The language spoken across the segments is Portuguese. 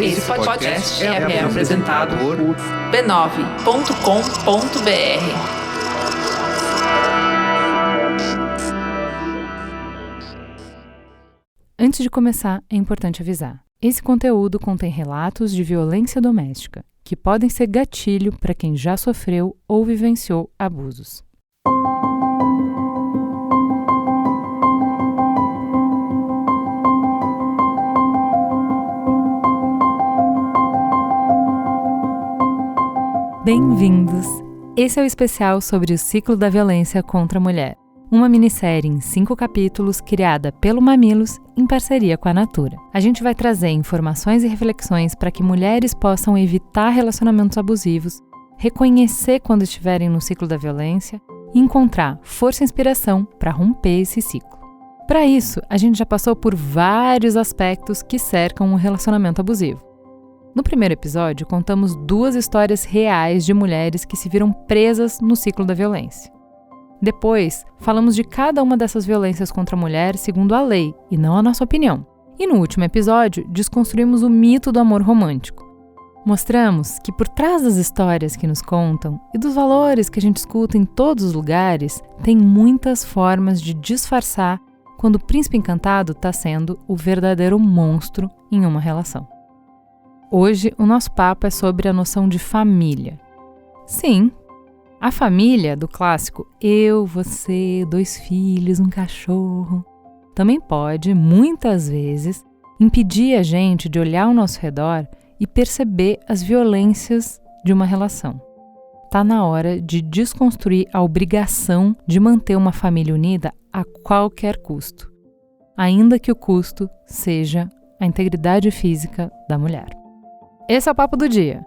Esse podcast é apresentado por b9.com.br. Antes de começar, é importante avisar. Esse conteúdo contém relatos de violência doméstica, que podem ser gatilho para quem já sofreu ou vivenciou abusos. Bem-vindos! Esse é o especial sobre o ciclo da violência contra a mulher. Uma minissérie em 5 capítulos criada pelo Mamilos em parceria com a Natura. A gente vai trazer informações e reflexões para que mulheres possam evitar relacionamentos abusivos, reconhecer quando estiverem no ciclo da violência e encontrar força e inspiração para romper esse ciclo. Para isso, a gente já passou por vários aspectos que cercam um relacionamento abusivo. No primeiro episódio, contamos 2 histórias reais de mulheres que se viram presas no ciclo da violência. Depois, falamos de cada uma dessas violências contra a mulher segundo a lei, e não a nossa opinião. E no último episódio, desconstruímos o mito do amor romântico. Mostramos que por trás das histórias que nos contam e dos valores que a gente escuta em todos os lugares, tem muitas formas de disfarçar quando o príncipe encantado está sendo o verdadeiro monstro em uma relação. Hoje, o nosso papo é sobre a noção de família. Sim, a família do clássico eu, você, 2 filhos, um cachorro, também pode, muitas vezes, impedir a gente de olhar ao nosso redor e perceber as violências de uma relação. Tá na hora de desconstruir a obrigação de manter uma família unida a qualquer custo, ainda que o custo seja a integridade física da mulher. Esse é o Papo do Dia.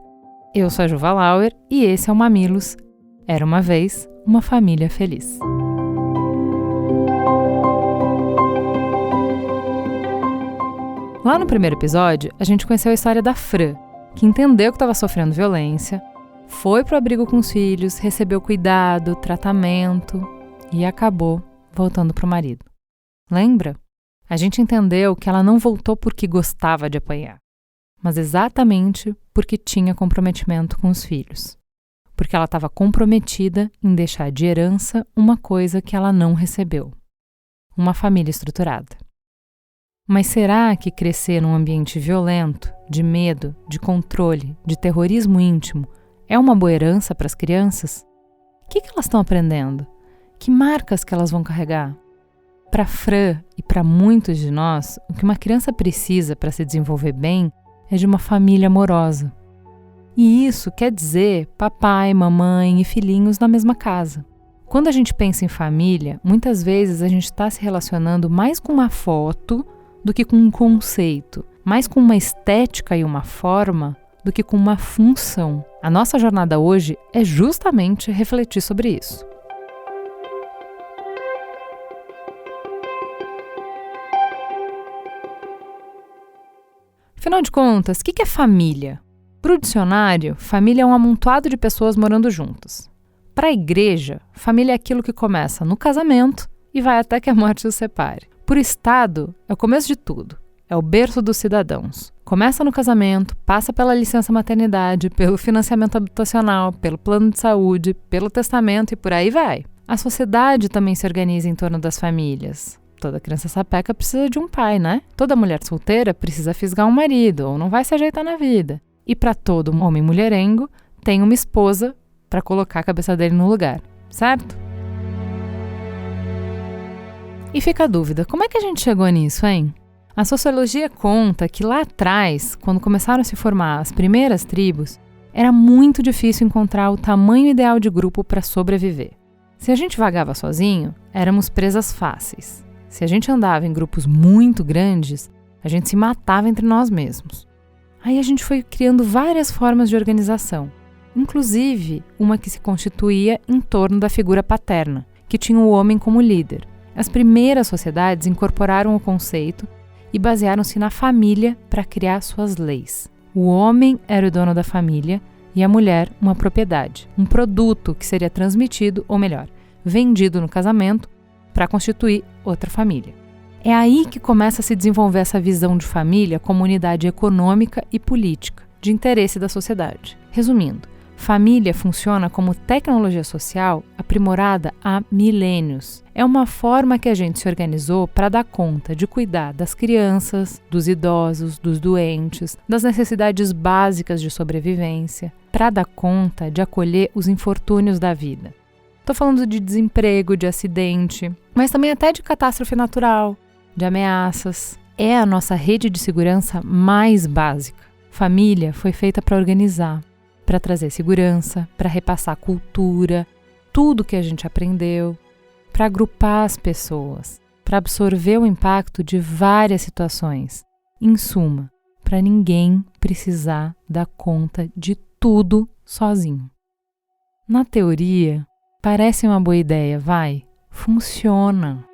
Eu sou a Juva Lauer e esse é o Mamilos. Era uma vez uma família feliz. Lá no primeiro episódio, a gente conheceu a história da Fran, que entendeu que estava sofrendo violência, foi para o abrigo com os filhos, recebeu cuidado, tratamento e acabou voltando para o marido. Lembra? A gente entendeu que ela não voltou porque gostava de apanhar, mas exatamente porque tinha comprometimento com os filhos. Porque ela estava comprometida em deixar de herança uma coisa que ela não recebeu: uma família estruturada. Mas será que crescer num ambiente violento, de medo, de controle, de terrorismo íntimo, é uma boa herança para as crianças? O que elas estão aprendendo? Que marcas que elas vão carregar? Para Fran e para muitos de nós, o que uma criança precisa para se desenvolver bem é de uma família amorosa. E isso quer dizer papai, mamãe e filhinhos na mesma casa. Quando a gente pensa em família, muitas vezes a gente está se relacionando mais com uma foto do que com um conceito, mais com uma estética e uma forma do que com uma função. A nossa jornada hoje é justamente refletir sobre isso. Afinal de contas, o que é família? Para o dicionário, família é um amontoado de pessoas morando juntas. Para a igreja, família é aquilo que começa no casamento e vai até que a morte os separe. Para o Estado, é o começo de tudo. É o berço dos cidadãos. Começa no casamento, passa pela licença maternidade, pelo financiamento habitacional, pelo plano de saúde, pelo testamento e por aí vai. A sociedade também se organiza em torno das famílias. Toda criança sapeca precisa de um pai, né? Toda mulher solteira precisa fisgar um marido ou não vai se ajeitar na vida. E para todo homem mulherengo, tem uma esposa para colocar a cabeça dele no lugar, certo? E fica a dúvida, como é que a gente chegou nisso, hein? A sociologia conta que lá atrás, quando começaram a se formar as primeiras tribos, era muito difícil encontrar o tamanho ideal de grupo para sobreviver. Se a gente vagava sozinho, éramos presas fáceis. Se a gente andava em grupos muito grandes, a gente se matava entre nós mesmos. Aí a gente foi criando várias formas de organização, inclusive uma que se constituía em torno da figura paterna, que tinha o homem como líder. As primeiras sociedades incorporaram o conceito e basearam-se na família para criar suas leis. O homem era o dono da família e a mulher uma propriedade, um produto que seria transmitido, ou melhor, vendido no casamento para constituir outra família. É aí que começa a se desenvolver essa visão de família como unidade econômica e política, de interesse da sociedade. Resumindo, família funciona como tecnologia social aprimorada há milênios. É uma forma que a gente se organizou para dar conta de cuidar das crianças, dos idosos, dos doentes, das necessidades básicas de sobrevivência, para dar conta de acolher os infortúnios da vida. Estou falando de desemprego, de acidente, mas também até de catástrofe natural, de ameaças. É a nossa rede de segurança mais básica. Família foi feita para organizar, para trazer segurança, para repassar cultura, tudo que a gente aprendeu, para agrupar as pessoas, para absorver o impacto de várias situações. Em suma, para ninguém precisar dar conta de tudo sozinho. Na teoria, parece uma boa ideia, vai? Funciona.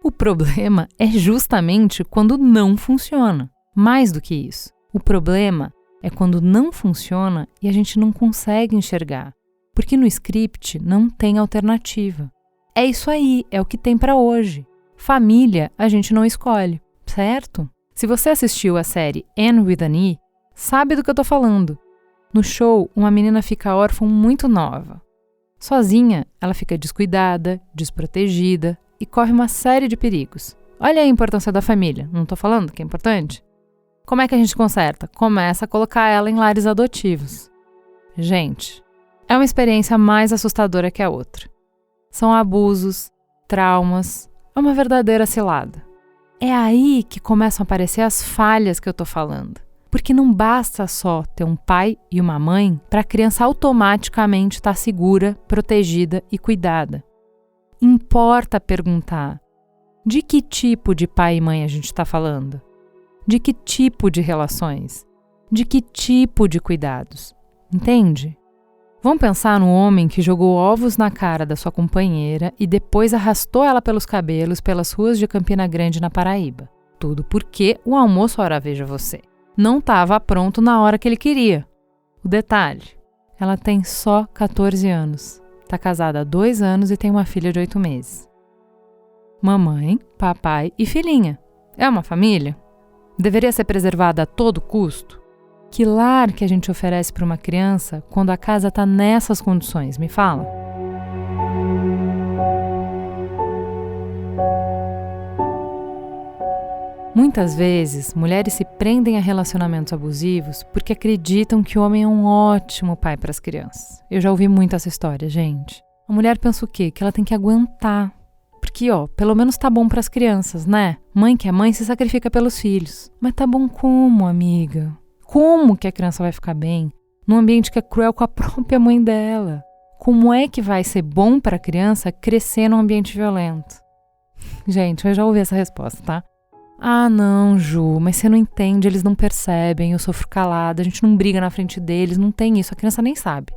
O problema é justamente quando não funciona. Mais do que isso, o problema é quando não funciona e a gente não consegue enxergar, porque no script não tem alternativa. É isso aí, é o que tem para hoje. Família a gente não escolhe, certo? Se você assistiu a série Anne with an E, sabe do que eu tô falando. No show, uma menina fica órfã muito nova. Sozinha, ela fica descuidada, desprotegida e corre uma série de perigos. Olha a importância da família, não tô falando que é importante? Como é que a gente conserta? Começa a colocar ela em lares adotivos. Gente, é uma experiência mais assustadora que a outra. São abusos, traumas, é uma verdadeira cilada. É aí que começam a aparecer as falhas que eu tô falando. Porque não basta só ter um pai e uma mãe para a criança automaticamente estar segura, protegida e cuidada. Importa perguntar: de que tipo de pai e mãe a gente está falando? De que tipo de relações? De que tipo de cuidados? Entende? Vamos pensar no homem que jogou ovos na cara da sua companheira e depois arrastou ela pelos cabelos pelas ruas de Campina Grande, na Paraíba. Tudo porque o almoço, ora veja você, não estava pronto na hora que ele queria. O detalhe, ela tem só 14 anos. Está casada há 2 anos e tem uma filha de 8 meses. Mamãe, papai e filhinha. É uma família? Deveria ser preservada a todo custo? Que lar que a gente oferece para uma criança quando a casa está nessas condições? Me fala. Muitas vezes, mulheres se prendem a relacionamentos abusivos porque acreditam que o homem é um ótimo pai para as crianças. Eu já ouvi muito essa história, gente. A mulher pensa o quê? Que ela tem que aguentar. Porque, pelo menos tá bom para as crianças, né? Mãe que é mãe se sacrifica pelos filhos. Mas tá bom como, amiga? Como que a criança vai ficar bem num ambiente que é cruel com a própria mãe dela? Como é que vai ser bom para a criança crescer num ambiente violento? Gente, eu já ouvi essa resposta, tá? Ah, não, Ju, mas você não entende, eles não percebem, eu sofro calada, a gente não briga na frente deles, não tem isso, a criança nem sabe.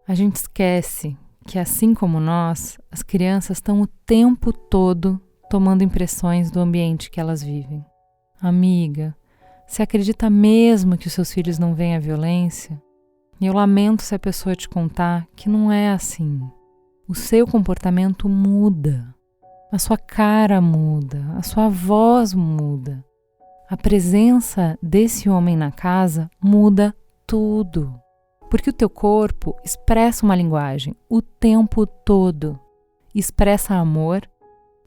A gente esquece que, assim como nós, as crianças estão o tempo todo tomando impressões do ambiente que elas vivem. Amiga, você acredita mesmo que os seus filhos não veem a violência? E eu lamento se a pessoa te contar que não é assim. O seu comportamento muda. A sua cara muda, a sua voz muda. A presença desse homem na casa muda tudo. Porque o teu corpo expressa uma linguagem o tempo todo. Expressa amor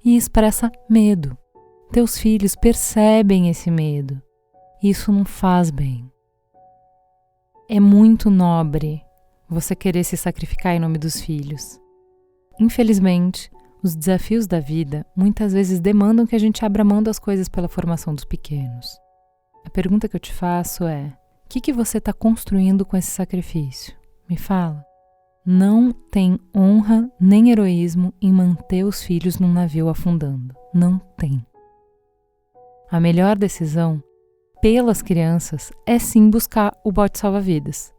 e expressa medo. Teus filhos percebem esse medo. Isso não faz bem. É muito nobre você querer se sacrificar em nome dos filhos. Infelizmente, os desafios da vida muitas vezes demandam que a gente abra mão das coisas pela formação dos pequenos. A pergunta que eu te faço é: o que você está construindo com esse sacrifício? Me fala. Não tem honra nem heroísmo em manter os filhos num navio afundando. Não tem. A melhor decisão pelas crianças é sim buscar o bote salva-vidas.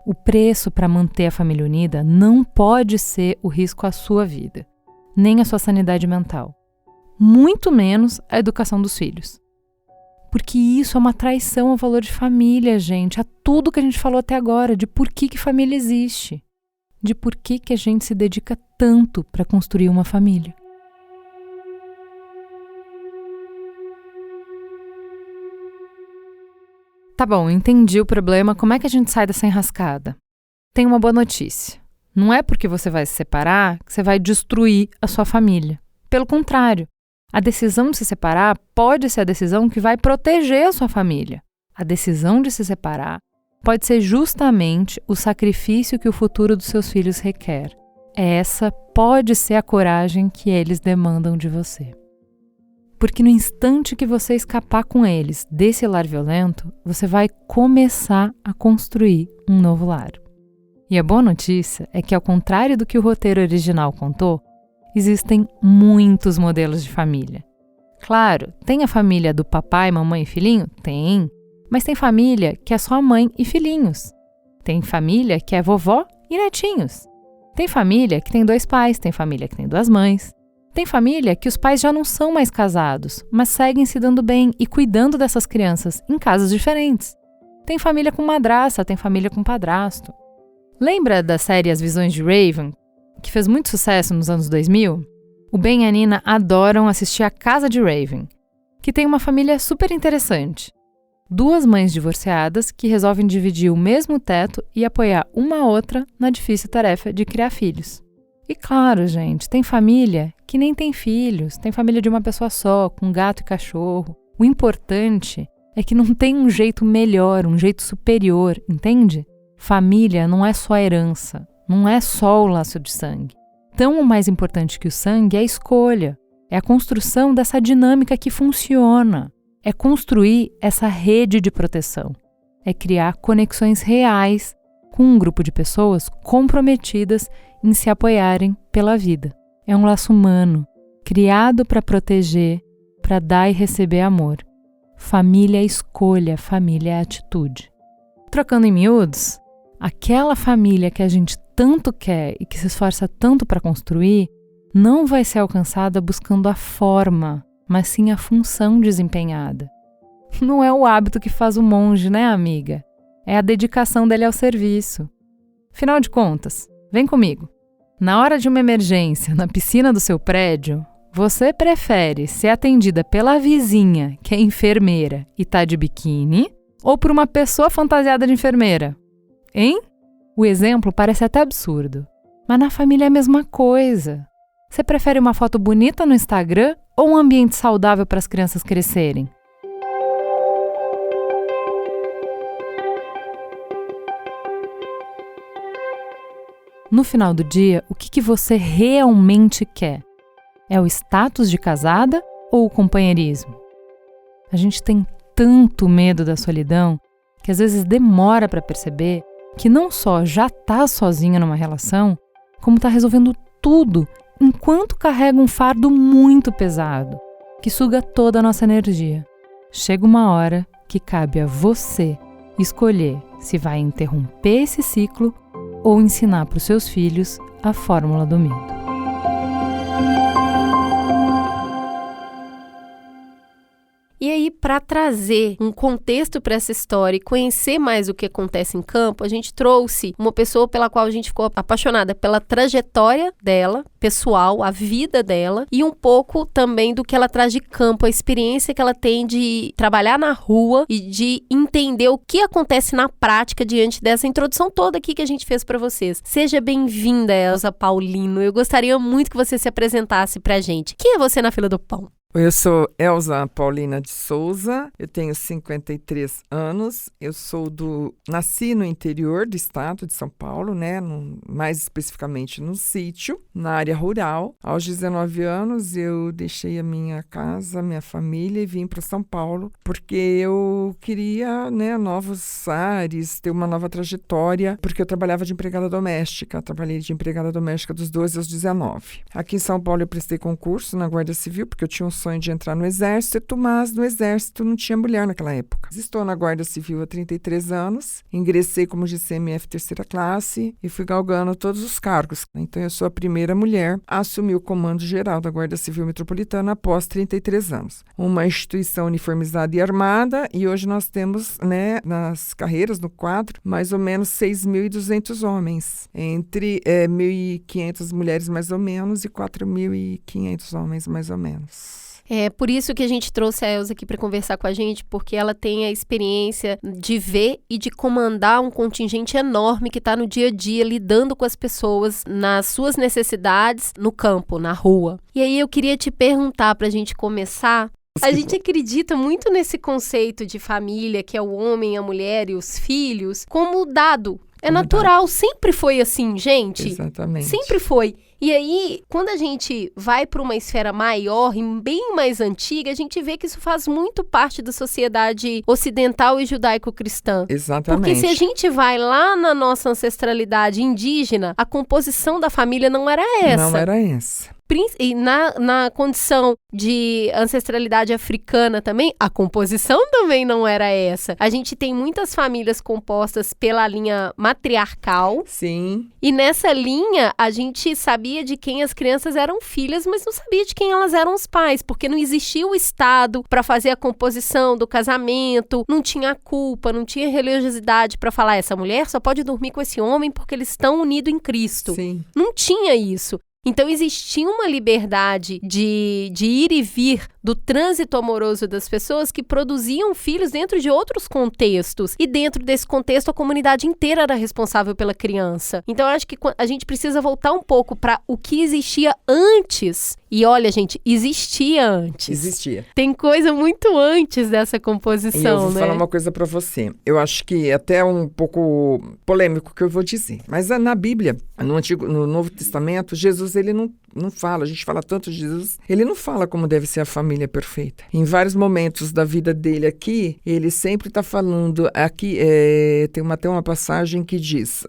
O preço para manter a família unida não pode ser o risco à sua vida, nem à sua sanidade mental, muito menos a educação dos filhos. Porque isso é uma traição ao valor de família, gente, a tudo que a gente falou até agora, de por que família existe. de por que a gente se dedica tanto para construir uma família. Tá bom, entendi o problema, como é que a gente sai dessa enrascada? Tem uma boa notícia. Não é porque você vai se separar que você vai destruir a sua família. Pelo contrário, a decisão de se separar pode ser a decisão que vai proteger a sua família. A decisão de se separar pode ser justamente o sacrifício que o futuro dos seus filhos requer. Essa pode ser a coragem que eles demandam de você. Porque no instante que você escapar com eles desse lar violento, você vai começar a construir um novo lar. E a boa notícia é que, ao contrário do que o roteiro original contou, existem muitos modelos de família. Claro, tem a família do papai, mamãe e filhinho? Tem. Mas tem família que é só mãe e filhinhos. Tem família que é vovó e netinhos. Tem família que tem 2 pais, tem família que tem 2 mães. Tem família que os pais já não são mais casados, mas seguem se dando bem e cuidando dessas crianças em casas diferentes. Tem família com madrasta, tem família com padrasto. Lembra da série As Visões de Raven, que fez muito sucesso nos anos 2000? O Ben e a Nina adoram assistir A Casa de Raven, que tem uma família super interessante. 2 mães divorciadas que resolvem dividir o mesmo teto e apoiar uma a outra na difícil tarefa de criar filhos. E claro, gente, tem família que nem tem filhos, tem família de uma pessoa só, com gato e cachorro. O importante é que não tem um jeito melhor, um jeito superior, entende? Família não é só herança, não é só o laço de sangue. Então, o mais importante que o sangue é a escolha, é a construção dessa dinâmica que funciona, é construir essa rede de proteção, é criar conexões reais com um grupo de pessoas comprometidas em se apoiarem pela vida. É um laço humano, criado para proteger, para dar e receber amor. Família é escolha, família é atitude. Trocando em miúdos, aquela família que a gente tanto quer e que se esforça tanto para construir, não vai ser alcançada buscando a forma, mas sim a função desempenhada. Não é o hábito que faz o monge, né, amiga? É a dedicação dele ao serviço. Afinal de contas, vem comigo. Na hora de uma emergência na piscina do seu prédio, você prefere ser atendida pela vizinha, que é enfermeira e tá de biquíni, ou por uma pessoa fantasiada de enfermeira? Hein? O exemplo parece até absurdo, mas na família é a mesma coisa. Você prefere uma foto bonita no Instagram ou um ambiente saudável para as crianças crescerem? No final do dia, o que você realmente quer? É o status de casada ou o companheirismo? A gente tem tanto medo da solidão que às vezes demora para perceber que não só já está sozinha numa relação, como está resolvendo tudo enquanto carrega um fardo muito pesado, que suga toda a nossa energia. Chega uma hora que cabe a você escolher se vai interromper esse ciclo ou ensinar para os seus filhos a fórmula do medo. E aí, para trazer um contexto para essa história e conhecer mais o que acontece em campo, a gente trouxe uma pessoa pela qual a gente ficou apaixonada pela trajetória dela, pessoal, a vida dela, e um pouco também do que ela traz de campo, a experiência que ela tem de trabalhar na rua e de entender o que acontece na prática diante dessa introdução toda aqui que a gente fez para vocês. Seja bem-vinda, Elza Paulino. Eu gostaria muito que você se apresentasse pra gente. Quem é você na fila do pão? Eu sou Elza Paulina de Souza, eu tenho 53 anos, nasci no interior do estado de São Paulo, né, mais especificamente no sítio, na área rural. Aos 19 anos eu deixei a minha casa, minha família e vim para São Paulo, porque eu queria, né, novos ares, ter uma nova trajetória, porque eu trabalhava de empregada doméstica, trabalhei de empregada doméstica dos 12 aos 19. Aqui em São Paulo eu prestei concurso na Guarda Civil, porque eu tinha um sonho de entrar no Exército, mas no Exército não tinha mulher naquela época. Estou na Guarda Civil há 33 anos, ingressei como GCMF terceira classe e fui galgando todos os cargos. Então, eu sou a primeira mulher a assumir o comando geral da Guarda Civil Metropolitana após 33 anos. Uma instituição uniformizada e armada, e hoje nós temos, né, nas carreiras, no quadro, mais ou menos 6.200 homens, entre 1.500 mulheres mais ou menos e 4.500 homens mais ou menos. É por isso que a gente trouxe a Elza aqui para conversar com a gente, porque ela tem a experiência de ver e de comandar um contingente enorme que está no dia a dia lidando com as pessoas nas suas necessidades no campo, na rua. E aí eu queria te perguntar, para a gente começar, a gente acredita muito nesse conceito de família, que é o homem, a mulher e os filhos, como dado. É natural, sempre foi assim, gente. Exatamente. Sempre foi. E aí, quando a gente vai para uma esfera maior e bem mais antiga, a gente vê que isso faz muito parte da sociedade ocidental e judaico-cristã. Exatamente. Porque se a gente vai lá na nossa ancestralidade indígena, a composição da família não era essa. Não era essa. E na condição de ancestralidade africana também, a composição também não era essa. A gente tem muitas famílias compostas pela linha matriarcal. Sim. E nessa linha, a gente sabia de quem as crianças eram filhas, mas não sabia de quem elas eram os pais, porque não existia o Estado para fazer a composição do casamento, não tinha culpa, não tinha religiosidade para falar, essa mulher só pode dormir com esse homem porque eles estão unidos em Cristo. Sim. Não tinha isso. Então, existia uma liberdade de ir e vir do trânsito amoroso das pessoas que produziam filhos dentro de outros contextos. E dentro desse contexto, a comunidade inteira era responsável pela criança. Então, eu acho que a gente precisa voltar um pouco para o que existia antes. E olha, gente, existia antes. Existia. Tem coisa muito antes dessa composição, e eu vou né? falar uma coisa para você. Eu acho que é até um pouco polêmico que eu vou dizer. Mas na Bíblia, no Novo Testamento, Jesus, ele não fala, a gente fala tanto de Jesus, ele não fala como deve ser a família perfeita. Em vários momentos da vida dele aqui, ele sempre está falando, aqui tem até uma passagem que diz,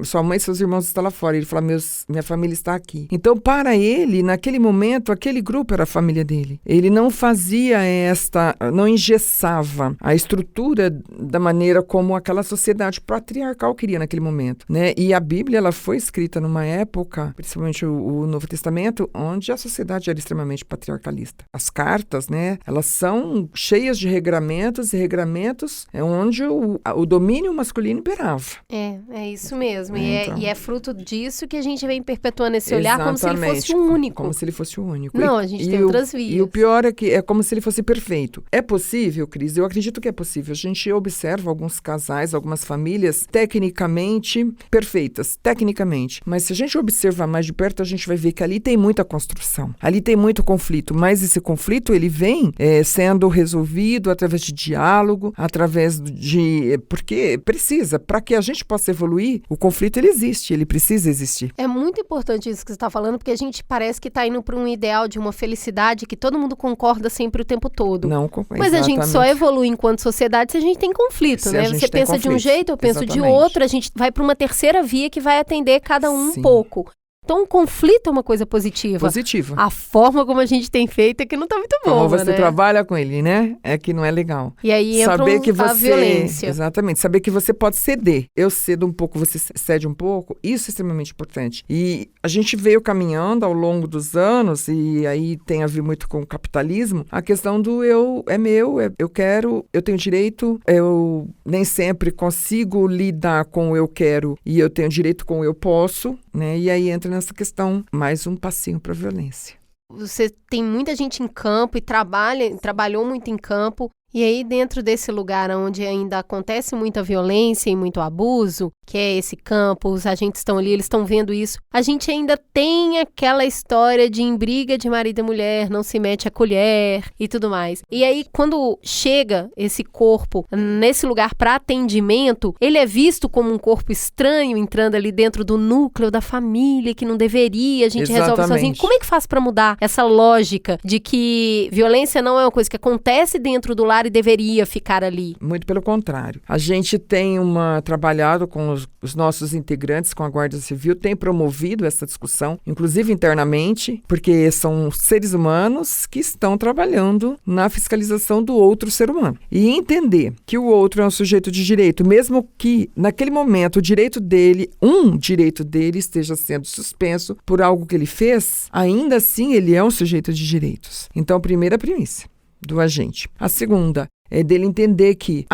sua mãe e seus irmãos estão lá fora, ele fala, minha família está aqui. Então, para ele, naquele momento, aquele grupo era a família dele. Ele não fazia não engessava a estrutura da maneira como aquela sociedade patriarcal queria naquele momento, né? E a Bíblia, ela foi escrita numa época, principalmente o Novo Testamento, onde a sociedade era extremamente patriarcalista. As cartas, né, elas são cheias de regramentos onde o domínio masculino imperava. É isso mesmo. Então. E é fruto disso que a gente vem perpetuando esse olhar como se ele Exatamente. fosse o único. Como se ele fosse o único. Não, a gente tem outras vias. E o pior é que é como se ele fosse perfeito. É possível, Cris? Eu acredito que é possível. A gente observa alguns casais, algumas famílias tecnicamente perfeitas, tecnicamente. Mas se a gente observar mais de perto, a gente vai ver que ali tem muita construção, ali tem muito conflito, mas esse conflito ele vem sendo resolvido através de diálogo, porque precisa, para que a gente possa evoluir, o conflito ele existe, ele precisa existir. É muito importante isso que você está falando, porque a gente parece que está indo para um ideal de uma felicidade que todo mundo concorda sempre o tempo todo. Não, mas a gente só evolui enquanto sociedade se a gente tem conflito, né? Você pensa de um jeito, eu penso de outro, a gente vai para uma terceira via que vai atender cada um um pouco. Então, o conflito é uma coisa positiva. Positiva. A forma como a gente tem feito é que não está muito boa, como você trabalha com ele, né? É que não é legal. E aí entra a violência. Exatamente. Saber que você pode ceder. Eu cedo um pouco, você cede um pouco. Isso é extremamente importante. E a gente veio caminhando ao longo dos anos, e aí tem a ver muito com o capitalismo, a questão do é meu, eu quero, eu tenho direito, eu nem sempre consigo lidar com o eu quero e eu tenho direito com o eu posso, né? E aí entra nessa questão, mais um passinho para a violência. Você tem muita gente em campo e trabalhou muito em campo. E aí, dentro desse lugar onde ainda acontece muita violência e muito abuso, que é esse campo, os agentes estão ali, eles estão vendo isso, a gente ainda tem aquela história de em briga de marido e mulher, não se mete a colher e tudo mais. E aí, quando chega esse corpo nesse lugar para atendimento, ele é visto como um corpo estranho, entrando ali dentro do núcleo da família, que não deveria, a gente resolve sozinho. Como é que faz para mudar essa lógica de que violência não é uma coisa que acontece dentro do lar e deveria ficar ali. Muito pelo contrário. A gente tem trabalhado com os nossos integrantes, com a Guarda Civil, tem promovido essa discussão, inclusive internamente, porque são seres humanos que estão trabalhando na fiscalização do outro ser humano. E entender que o outro é um sujeito de direito, mesmo que naquele momento um direito dele esteja sendo suspenso por algo que ele fez, ainda assim ele é um sujeito de direitos. Então, a primeira premissa do agente. A segunda é dele entender que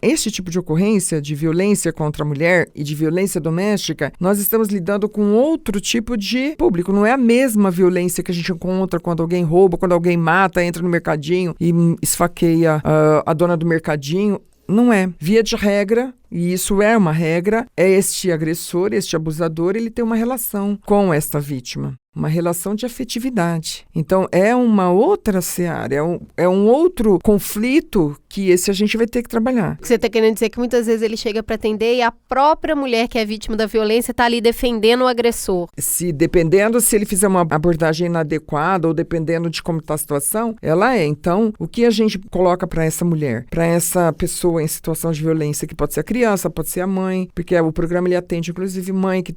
esse tipo de ocorrência de violência contra a mulher e de violência doméstica, nós estamos lidando com outro tipo de público. Não é a mesma violência que a gente encontra quando alguém rouba, quando alguém mata, entra no mercadinho e esfaqueia a dona do mercadinho. Não é. Via de regra, e isso é uma regra, este agressor, este abusador, ele tem uma relação com esta vítima. Uma relação de afetividade. Então, é uma outra seara, é um outro conflito que esse a gente vai ter que trabalhar. Você está querendo dizer que muitas vezes ele chega para atender e a própria mulher que é vítima da violência está ali defendendo o agressor. Dependendo se ele fizer uma abordagem inadequada ou dependendo de como está a situação, ela é. Então, o que a gente coloca para essa mulher, para essa pessoa em situação de violência, que pode ser a criança, pode ser a mãe, porque o programa ele atende inclusive mãe que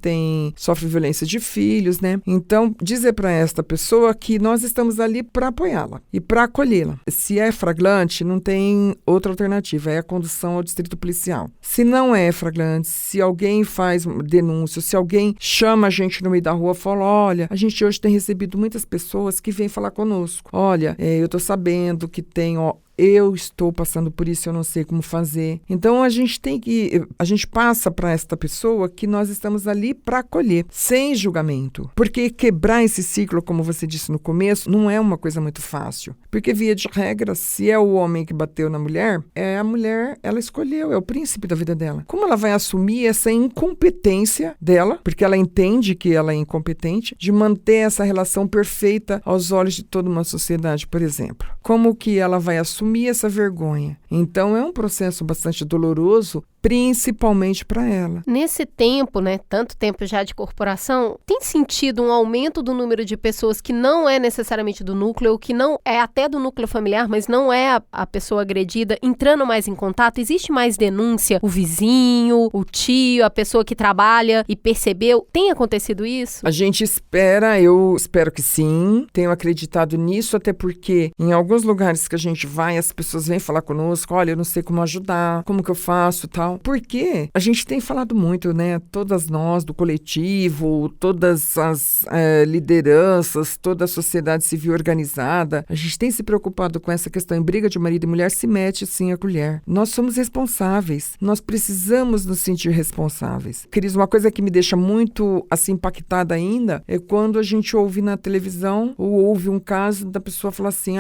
sofre violência de filhos, né? Então, dizer para esta pessoa que nós estamos ali para apoiá-la e para acolhê-la. Se é flagrante, não tem outra alternativa, é a condução ao distrito policial. Se não é flagrante, se alguém faz denúncia, se alguém chama a gente no meio da rua e fala, olha, a gente hoje tem recebido muitas pessoas que vêm falar conosco. Olha, eu estou sabendo que tem... eu estou passando por isso, eu não sei como fazer. Então, a gente passa para esta pessoa que nós estamos ali para acolher, sem julgamento. Porque quebrar esse ciclo, como você disse no começo, não é uma coisa muito fácil. Porque, via de regra, se é o homem que bateu na mulher, a mulher, ela escolheu, é o príncipe da vida dela. Como ela vai assumir essa incompetência dela, porque ela entende que ela é incompetente, de manter essa relação perfeita aos olhos de toda uma sociedade, por exemplo? Como que ela vai assumir essa vergonha? Então, é um processo bastante doloroso, principalmente para ela. Nesse tempo, né, tanto tempo já de corporação, tem sentido um aumento do número de pessoas que não é necessariamente do núcleo, ou que não é até do núcleo familiar, mas não é a pessoa agredida, entrando mais em contato? Existe mais denúncia? O vizinho, o tio, a pessoa que trabalha e percebeu? Tem acontecido isso? A gente espera, eu espero que sim. Tenho acreditado nisso, até porque em alguns lugares que a gente vai, as pessoas vêm falar conosco, olha, eu não sei como ajudar, como que eu faço, tal. Porque a gente tem falado muito, né? Todas nós do coletivo, todas as lideranças, toda a sociedade civil organizada, a gente tem se preocupado com essa questão. Em briga de marido e mulher se mete sim a colher. Nós somos responsáveis. Nós precisamos nos sentir responsáveis. Cris, uma coisa que me deixa muito assim impactada ainda é quando a gente ouve na televisão ou ouve um caso da pessoa falar assim,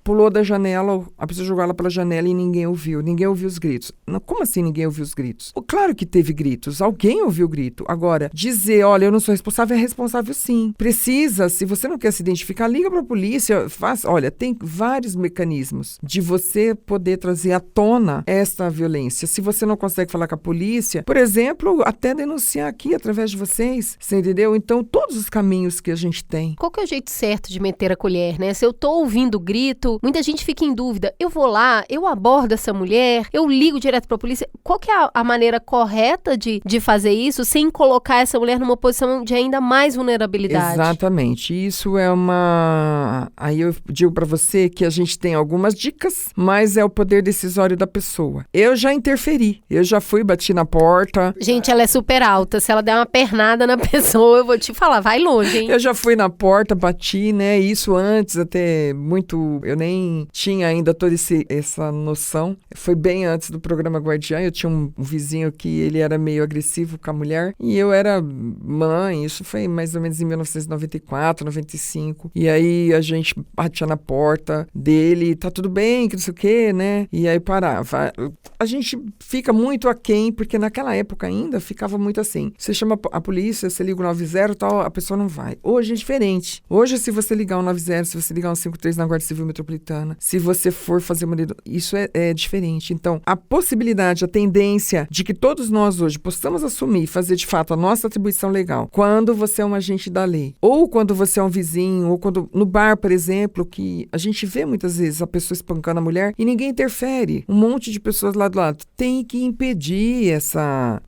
pulou da janela, a pessoa jogou ela pela janela e ninguém ouviu os gritos. Não, como assim ninguém ouviu os gritos? Claro que teve gritos, alguém ouviu o grito. Agora, dizer, olha, eu não sou responsável, é responsável sim. Precisa, se você não quer se identificar, liga para a polícia, olha, tem vários mecanismos de você poder trazer à tona esta violência. Se você não consegue falar com a polícia, por exemplo, até denunciar aqui através de vocês, você entendeu? Então, todos os caminhos que a gente tem. Qual que é o jeito certo de meter a colher, né? Se eu tô ouvindo o grito, muita gente fica em dúvida, eu vou lá, eu abordo essa mulher, eu ligo direto para a polícia. Qual que é a maneira correta de fazer isso sem colocar essa mulher numa posição de ainda mais vulnerabilidade? Exatamente. Isso é uma... Aí eu digo para você que a gente tem algumas dicas, mas é o poder decisório da pessoa. Eu já interferi. Eu já fui, bati na porta. Gente, ela é super alta. Se ela der uma pernada na pessoa, eu vou te falar, vai longe, hein? Eu já fui na porta, bati, né? Isso antes até muito... Eu nem tinha ainda toda essa noção. Foi bem antes do programa Guardiã. Eu tinha um vizinho que ele era meio agressivo com a mulher e eu era mãe, isso foi mais ou menos em 1994, 95, e aí a gente batia na porta dele, tá tudo bem, que não sei o quê, né? E aí parava. A gente fica muito aquém, porque naquela época ainda ficava muito assim, você chama a polícia, você liga o 90 e tal, a pessoa não vai. Hoje é diferente. Hoje, se você ligar o 90, se você ligar o 53 na Guarda Civil Metropolitana, se você for fazer uma... Isso é diferente. Então, a possibilidade de atender independência de que todos nós hoje possamos assumir e fazer de fato a nossa atribuição legal, quando você é um agente da lei, ou quando você é um vizinho, ou quando no bar, por exemplo, que a gente vê muitas vezes a pessoa espancando a mulher e ninguém interfere, um monte de pessoas lá do lado, tem que impedir essa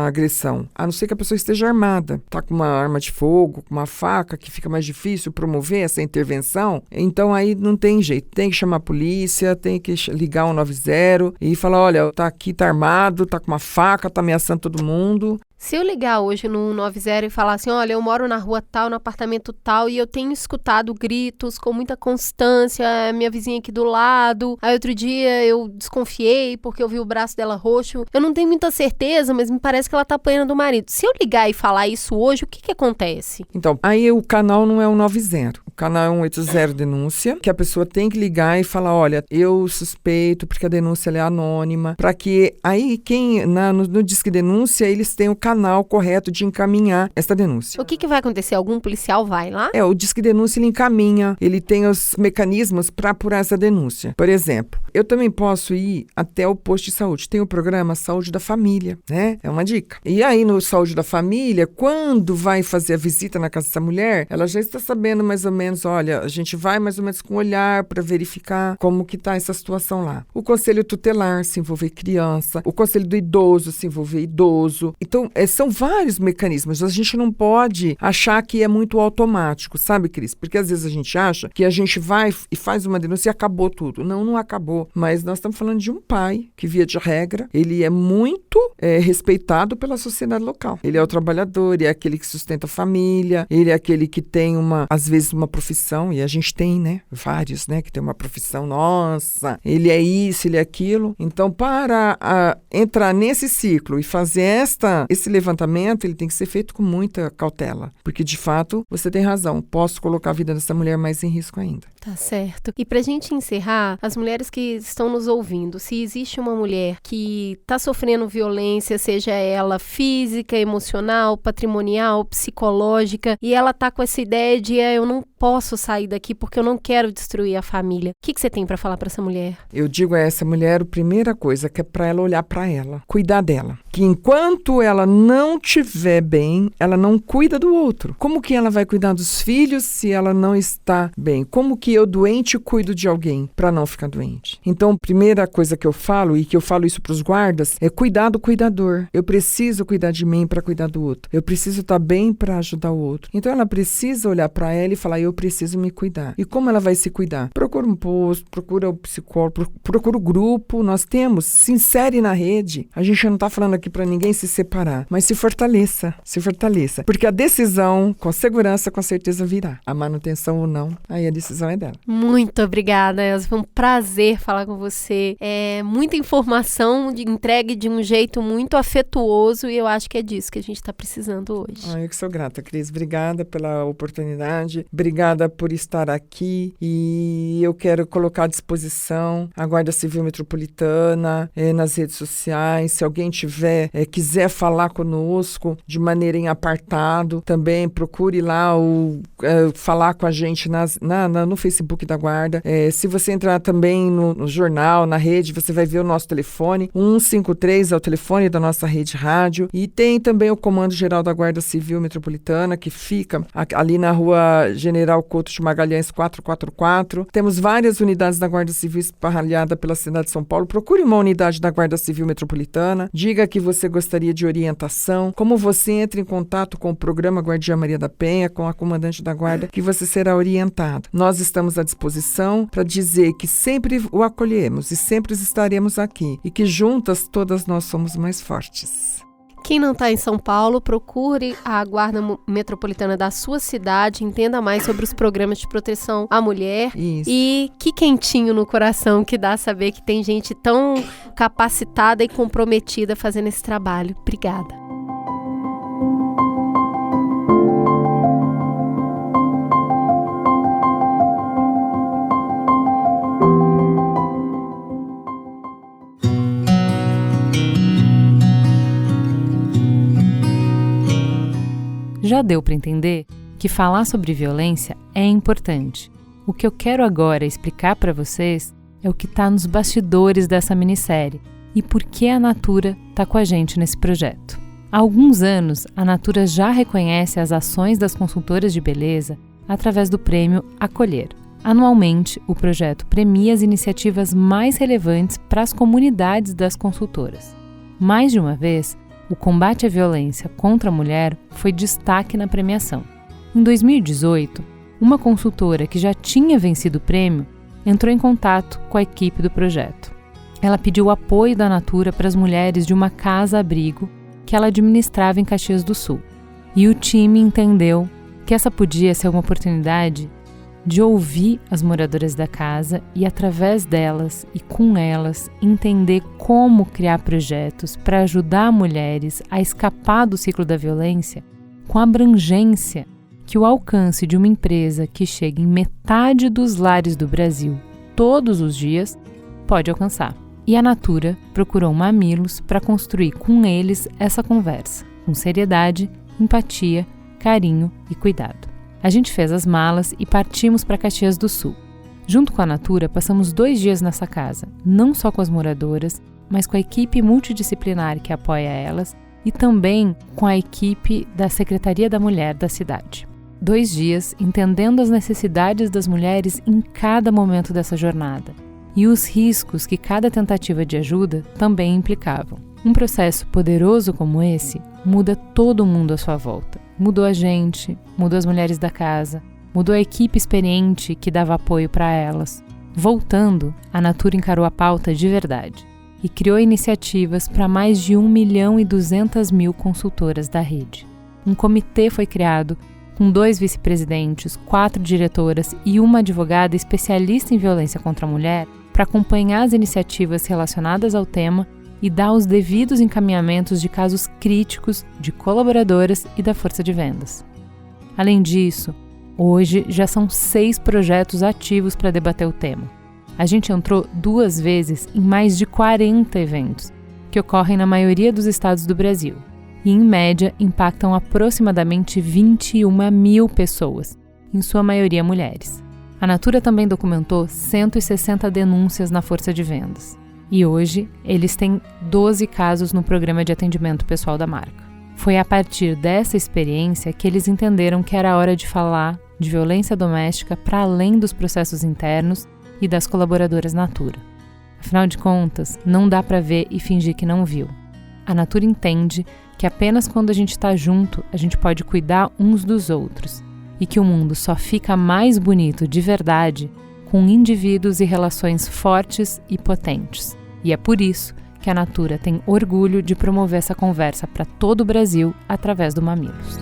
agressão, a não ser que a pessoa esteja armada, tá com uma arma de fogo, com uma faca, que fica mais difícil promover essa intervenção, então aí não tem jeito, tem que chamar a polícia, tem que ligar 190 e falar, olha, tá aqui, tá armado, tá com uma faca, tá ameaçando todo mundo. Se eu ligar hoje no 190 e falar assim, olha, eu moro na rua tal, no apartamento tal, e eu tenho escutado gritos com muita constância, minha vizinha aqui do lado, aí outro dia eu desconfiei porque eu vi o braço dela roxo, eu não tenho muita certeza, mas me parece que ela tá apanhando do marido. Se eu ligar e falar isso hoje, o que acontece? Então, aí o canal não é 190, o canal é 180 denúncia, que a pessoa tem que ligar e falar, olha, eu suspeito, porque a denúncia ela é anônima, para que aí no Disque Denúncia, eles têm o canal correto de encaminhar essa denúncia. O que vai acontecer? Algum policial vai lá? O Disque Denúncia ele encaminha, ele tem os mecanismos para apurar essa denúncia. Por exemplo, eu também posso ir até o posto de saúde. Tem o programa Saúde da Família, né? É uma dica. E aí no Saúde da Família, quando vai fazer a visita na casa dessa mulher, ela já está sabendo mais ou menos, olha, a gente vai mais ou menos com um olhar para verificar como que está essa situação lá. O Conselho Tutelar se envolver criança, o Conselho do Idoso se envolver idoso. Então, são vários mecanismos. A gente não pode achar que é muito automático, sabe, Cris? Porque às vezes a gente acha que a gente vai e faz uma denúncia e acabou tudo. Não acabou. Mas nós estamos falando de um pai que, via de regra, ele é muito respeitado pela sociedade local. Ele é o trabalhador, é aquele que sustenta a família, ele é aquele que tem às vezes uma profissão, e a gente tem, né, vários, né, que tem uma profissão, nossa, ele é isso, ele é aquilo. Então, para entrar nesse ciclo e fazer esse levantamento, ele tem que ser feito com muita cautela, porque de fato você tem razão, posso colocar a vida dessa mulher mais em risco ainda. Tá certo. E pra gente encerrar, as mulheres que estão nos ouvindo, se existe uma mulher que tá sofrendo violência, seja ela física, emocional, patrimonial, psicológica, e ela tá com essa ideia de eu não posso sair daqui porque eu não quero destruir a família. O que você tem pra falar pra essa mulher? Eu digo a essa mulher, a primeira coisa que é pra ela olhar pra ela, cuidar dela. Que enquanto ela não estiver bem, ela não cuida do outro. Como que ela vai cuidar dos filhos se ela não está bem? Como que eu, doente, cuido de alguém para não ficar doente? Então, a primeira coisa que eu falo, e que eu falo isso para os guardas, é cuidar do cuidador. Eu preciso cuidar de mim para cuidar do outro. Eu preciso estar bem para ajudar o outro. Então, ela precisa olhar para ela e falar, eu preciso me cuidar. E como ela vai se cuidar? Procura um posto, procura o psicólogo, procura o grupo. Nós temos, se insere na rede. A gente não está falando aqui para ninguém se separar, mas se fortaleça. Porque a decisão, com segurança, com certeza virá. A manutenção ou não, aí a decisão é dela. Muito obrigada, Elza. Foi um prazer falar com você. É muita informação entregue de um jeito muito afetuoso e eu acho que é disso que a gente está precisando hoje. Eu que sou grata, Cris. Obrigada pela oportunidade. Obrigada por estar aqui e eu quero colocar à disposição a Guarda Civil Metropolitana nas redes sociais. Se alguém quiser falar conosco de maneira em apartado, também procure lá falar com a gente no Facebook da Guarda. Se você entrar também no jornal, na rede, você vai ver o nosso telefone. 153 é o telefone da nossa rede rádio. E tem também o Comando Geral da Guarda Civil Metropolitana, que fica ali na Rua General Couto de Magalhães 444. Temos várias unidades da Guarda Civil espalhadas pela cidade de São Paulo. Procure uma unidade da Guarda Civil Metropolitana. Diga que você gostaria de orientação, como você entra em contato com o programa Guardia Maria da Penha, com a comandante da guarda, que você será orientado. Nós estamos à disposição para dizer que sempre o acolhemos e sempre estaremos aqui e que juntas todas nós somos mais fortes. Quem não está em São Paulo, procure a Guarda Metropolitana da sua cidade, entenda mais sobre os programas de proteção à mulher. Isso. E que quentinho no coração que dá saber que tem gente tão capacitada e comprometida fazendo esse trabalho. Obrigada. Já deu para entender que falar sobre violência é importante. O que eu quero agora explicar para vocês é o que está nos bastidores dessa minissérie e por que a Natura está com a gente nesse projeto. Há alguns anos, a Natura já reconhece as ações das consultoras de beleza através do prêmio Acolher. Anualmente, o projeto premia as iniciativas mais relevantes para as comunidades das consultoras. Mais de uma vez, o combate à violência contra a mulher foi destaque na premiação. Em 2018, uma consultora que já tinha vencido o prêmio entrou em contato com a equipe do projeto. Ela pediu o apoio da Natura para as mulheres de uma casa-abrigo que ela administrava em Caxias do Sul. E o time entendeu que essa podia ser uma oportunidade de ouvir as moradoras da casa e, através delas e com elas, entender como criar projetos para ajudar mulheres a escapar do ciclo da violência com a abrangência que o alcance de uma empresa que chega em metade dos lares do Brasil todos os dias pode alcançar. E a Natura procurou Mamilos para construir com eles essa conversa, com seriedade, empatia, carinho e cuidado. A gente fez as malas e partimos para Caxias do Sul. Junto com a Natura, passamos 2 dias nessa casa, não só com as moradoras, mas com a equipe multidisciplinar que apoia elas e também com a equipe da Secretaria da Mulher da cidade. 2 dias entendendo as necessidades das mulheres em cada momento dessa jornada e os riscos que cada tentativa de ajuda também implicavam. Um processo poderoso como esse muda todo mundo à sua volta. Mudou a gente, mudou as mulheres da casa, mudou a equipe experiente que dava apoio para elas. Voltando, a Natura encarou a pauta de verdade e criou iniciativas para mais de 1.200.000 consultoras da rede. Um comitê foi criado com 2 vice-presidentes, 4 diretoras e uma advogada especialista em violência contra a mulher para acompanhar as iniciativas relacionadas ao tema e dar os devidos encaminhamentos de casos críticos de colaboradoras e da força de vendas. Além disso, hoje já são 6 projetos ativos para debater o tema. A gente entrou 2 vezes em mais de 40 eventos, que ocorrem na maioria dos estados do Brasil, e em média impactam aproximadamente 21.000 pessoas, em sua maioria mulheres. A Natura também documentou 160 denúncias na força de vendas. E hoje, eles têm 12 casos no programa de atendimento pessoal da marca. Foi a partir dessa experiência que eles entenderam que era hora de falar de violência doméstica para além dos processos internos e das colaboradoras Natura. Afinal de contas, não dá para ver e fingir que não viu. A Natura entende que apenas quando a gente está junto, a gente pode cuidar uns dos outros e que o mundo só fica mais bonito de verdade com indivíduos e relações fortes e potentes. E é por isso que a Natura tem orgulho de promover essa conversa para todo o Brasil através do Mamilos.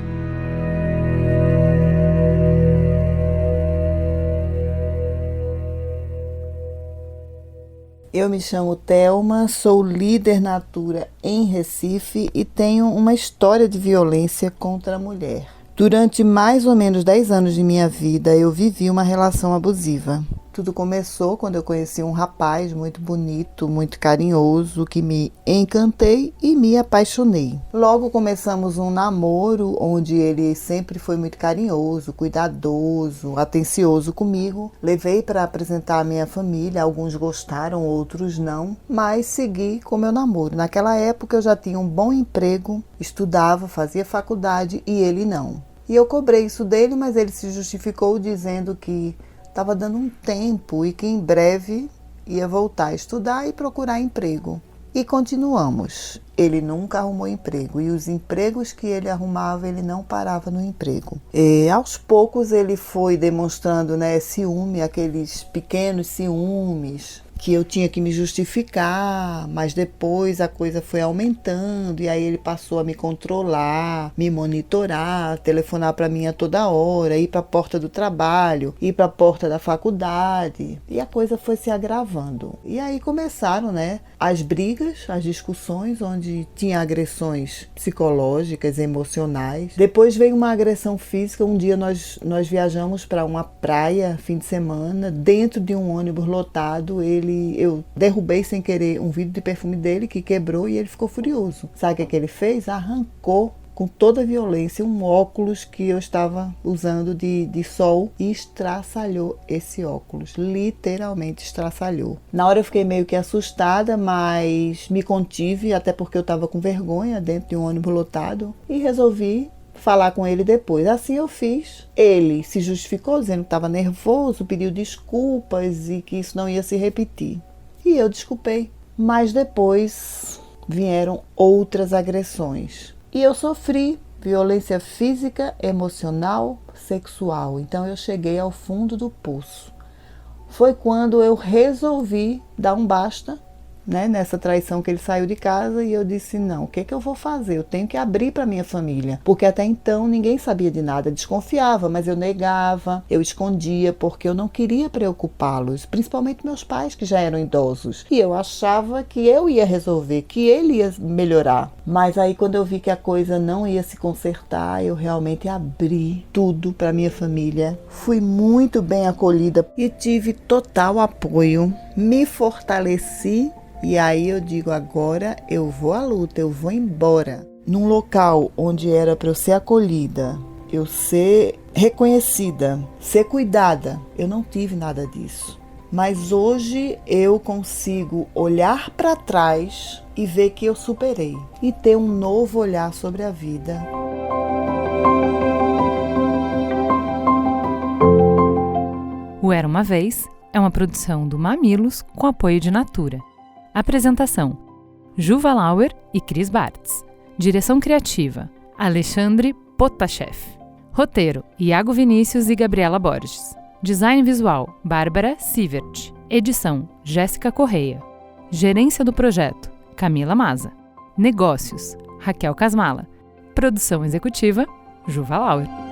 Eu me chamo Thelma, sou líder Natura em Recife e tenho uma história de violência contra a mulher. Durante mais ou menos 10 anos de minha vida, eu vivi uma relação abusiva. Tudo começou quando eu conheci um rapaz muito bonito, muito carinhoso, que me encantei e me apaixonei. Logo começamos um namoro onde ele sempre foi muito carinhoso, cuidadoso, atencioso comigo. Levei para apresentar a minha família, alguns gostaram, outros não, mas segui com meu namoro. Naquela época eu já tinha um bom emprego, estudava, fazia faculdade e ele não. E eu cobrei isso dele, mas ele se justificou dizendo que estava dando um tempo e que em breve ia voltar a estudar e procurar emprego. E continuamos. Ele nunca arrumou emprego e os empregos que ele arrumava, ele não parava no emprego. E aos poucos ele foi demonstrando, ciúme, aqueles pequenos ciúmes, que eu tinha que me justificar, mas depois a coisa foi aumentando e aí ele passou a me controlar, me monitorar, telefonar para mim a toda hora, ir para a porta do trabalho, ir para a porta da faculdade e a coisa foi se agravando. E aí começaram, as brigas, as discussões, onde tinha agressões psicológicas, emocionais. Depois veio uma agressão física. Um dia nós viajamos para uma praia, fim de semana, dentro de um ônibus lotado, eu derrubei sem querer um vidro de perfume dele que quebrou e ele ficou furioso. Sabe o que ele fez? Arrancou com toda a violência, um óculos que eu estava usando de sol e estraçalhou esse óculos, literalmente estraçalhou. Na hora eu fiquei meio que assustada, mas me contive, até porque eu estava com vergonha dentro de um ônibus lotado e resolvi falar com ele depois. Assim eu fiz. Ele se justificou dizendo que estava nervoso, pediu desculpas e que isso não ia se repetir. E eu desculpei. Mas depois vieram outras agressões. E eu sofri violência física, emocional, sexual. Então eu cheguei ao fundo do poço. Foi quando eu resolvi dar um basta, né, nessa traição que ele saiu de casa, e eu disse, não, o que eu vou fazer? Eu tenho que abrir para minha família, porque até então ninguém sabia de nada, desconfiava, mas eu negava, eu escondia, porque eu não queria preocupá-los, principalmente meus pais que já eram idosos, e eu achava que eu ia resolver, que ele ia melhorar. Mas aí quando eu vi que a coisa não ia se consertar, eu realmente abri tudo para minha família, fui muito bem acolhida e tive total apoio, me fortaleci. E aí eu digo, agora eu vou à luta, eu vou embora. Num local onde era para eu ser acolhida, eu ser reconhecida, ser cuidada, eu não tive nada disso. Mas hoje eu consigo olhar para trás e ver que eu superei. E ter um novo olhar sobre a vida. O Era Uma Vez é uma produção do Mamilos com apoio de Natura. Apresentação: Juva Lauer e Cris Bartz. Direção criativa: Alexandre Potashev. Roteiro: Iago Vinícius e Gabriela Borges. Design visual: Bárbara Sievert. Edição: Jéssica Correia. Gerência do projeto: Camila Maza. Negócios: Raquel Casmala. Produção executiva: Juva Lauer.